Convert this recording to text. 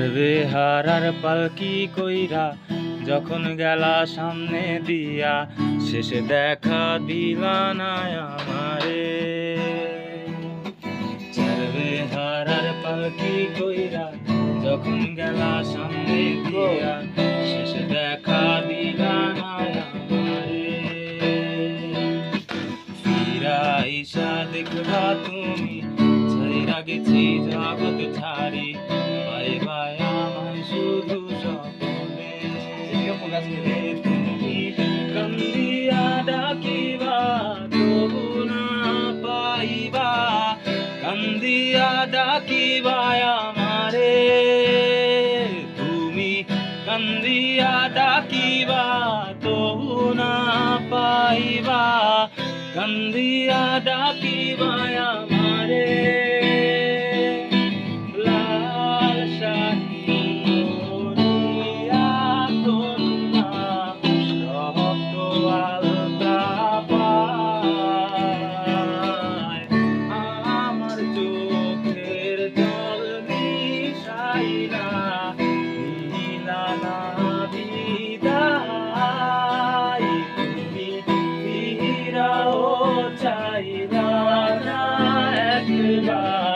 ছাড়বে হারার পালকি কইরা যখন গেলা সামনে দিয়া, শেষে দেখা দিলা না আমারে। ছাড়বে হারার পালকি কইরা যখন গেলা সামনে দিয়া, শেষে দেখা দিলা না আমারে। ফিরা আইসা দেখবা তুমি ছাইরা গেছি জগৎ ছাড়ি, পাইবা আমায় শুধু স্বপ্নে। তুমি কান্দিয়া ডাকিবা তবু না পাইবা, কান্দিয়া ডাকিবা আমারে। তুমি কান্দিয়া ডাকিবা তবু না পাইবা, কান্দিয়া ডাকিবা আমারে। লাল শাড়ি পরিয়া কন্যা রক্ত আলতা পায়, আমার চোখের জল মিশাইলা দিলা না বিদায়। তুমি ফিরাও চাইলা না একবার।